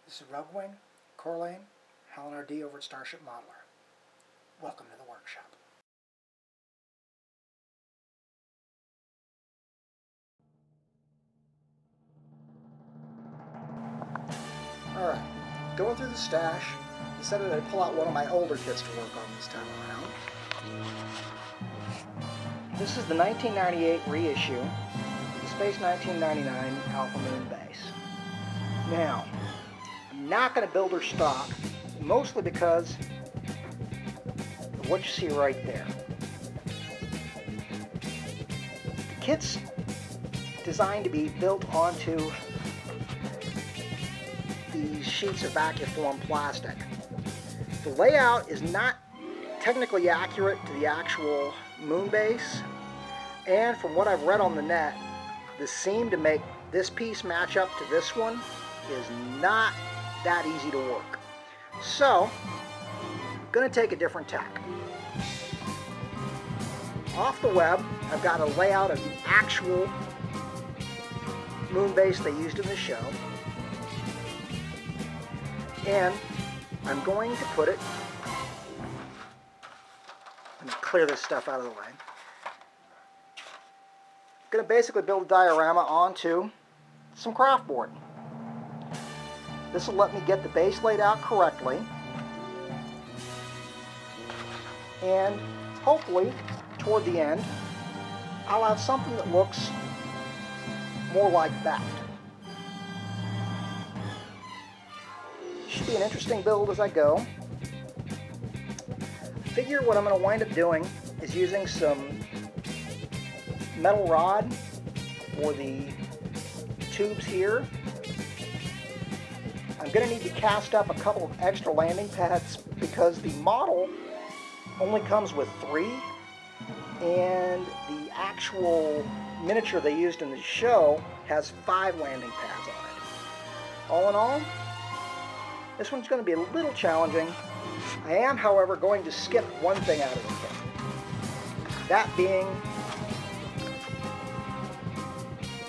This is Roguewing, Corlane, Helen RD over at Starship Modeler. Welcome to the workshop. Alright, going through the stash, decided I'd pull out one of my older kits to work on this time around. This is the 1998 reissue of the Space 1999 Alpha Moon base. Now, I'm not going to build her stock, mostly because of what you see right there. The kit's designed to be built onto these sheets of vacuform plastic. The layout is not technically accurate to the actual moon base, and from what I've read on the net, the seam to make this piece match up to this one is not that easy to work. So, I'm going to take a different tack. Off the web, I've got a layout of the actual moon base they used in the show, and I'm going to put it, let me clear this stuff out of the way. I'm going to basically build a diorama onto some craft board. This will let me get the base laid out correctly, and hopefully toward the end I'll have something that looks more like that. Should be an interesting build as I go. I figure what I'm going to wind up doing is using some metal rod for the tubes here. I'm going to need to cast up a couple of extra landing pads because the model only comes with 3, and the actual miniature they used in the show has 5 landing pads on it. All in all, this one's going to be a little challenging. I am, however, going to skip one thing out of the kit. That being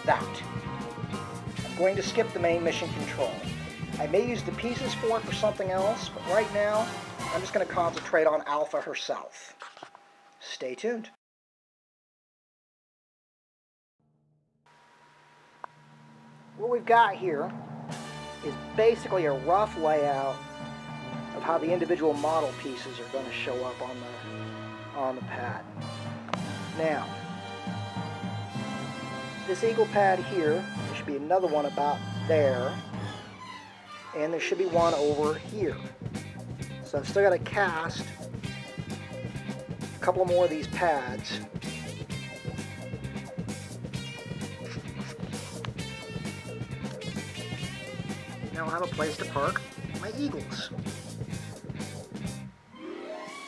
that. I'm going to skip the main mission control. I may use the pieces for it for something else, but right now, I'm just going to concentrate on Alpha herself. Stay tuned. What we've got here is basically a rough layout of how the individual model pieces are going to show up on the pad. Now, this eagle pad here, there should be another one about there, and there should be one over here. So I've still got to cast a couple more of these pads. Now I'll have a place to park my eagles.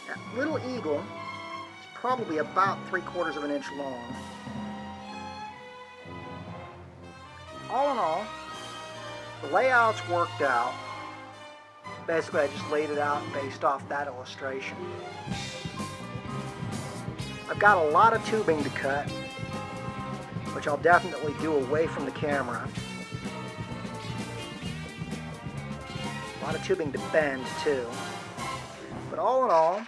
That little eagle is probably about 3/4 of an inch long. All in all, the layout's worked out. Basically, I just laid it out based off that illustration. I've got a lot of tubing to cut, which I'll definitely do away from the camera. A lot of tubing to bend, too. But all in all,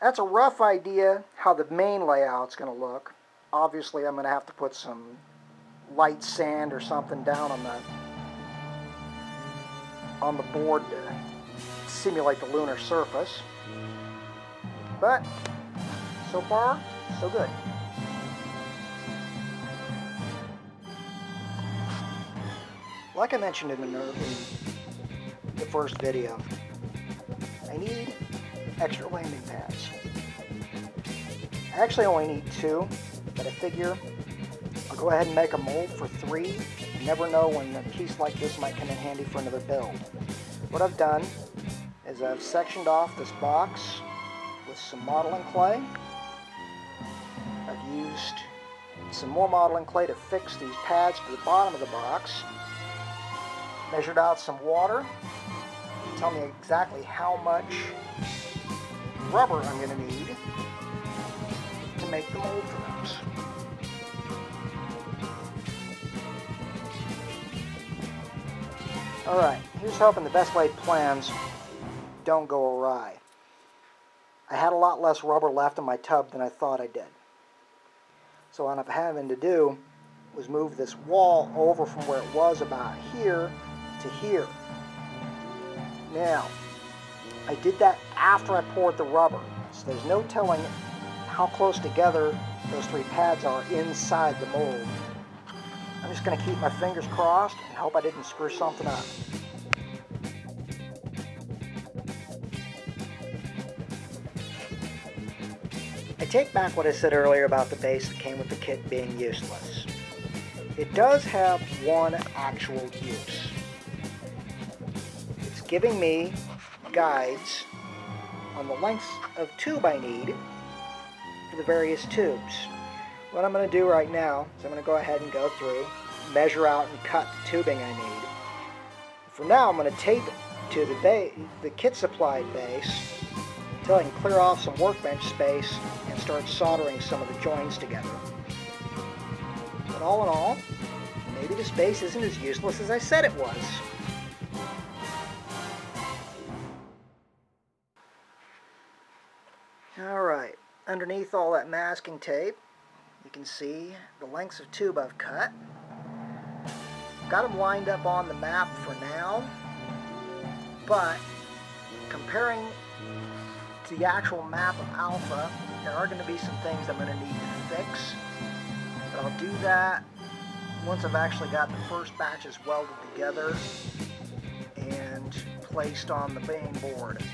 that's a rough idea how the main layout's going to look. Obviously, I'm going to have to put some light sand or something down on the board to simulate the lunar surface. But so far, so good. Like I mentioned in the first video, I need extra landing pads. I actually only need 2, but I figure I'll go ahead and make a mold for 3. You never know when a piece like this might come in handy for another build. What I've done is I've sectioned off this box with some modeling clay. I've used some more modeling clay to fix these pads to the bottom of the box. Measured out some water. Tell me exactly how much rubber I'm going to need to make the mold for those. Alright, here's hoping the best laid plans don't go awry. I had a lot less rubber left in my tub than I thought I did. So what I'm having to do was move this wall over from where it was about here to here. Now, I did that after I poured the rubber, so there's no telling how close together those three pads are inside the mold. I'm just going to keep my fingers crossed and hope I didn't screw something up. I take back what I said earlier about the base that came with the kit being useless. It does have one actual use. It's giving me guides on the lengths of tube I need for the various tubes. What I'm going to do right now is I'm going to go ahead and go through, measure out and cut the tubing I need. For now, I'm going to tape it to the kit supplied base until I can clear off some workbench space and start soldering some of the joins together. But all in all, maybe this base isn't as useless as I said it was. Alright, underneath all that masking tape, you can see the lengths of tube I've cut. Got them lined up on the map for now, but comparing to the actual map of Alpha, there are going to be some things I'm going to need to fix. But I'll do that once I've actually got the first batches welded together and placed on the main board.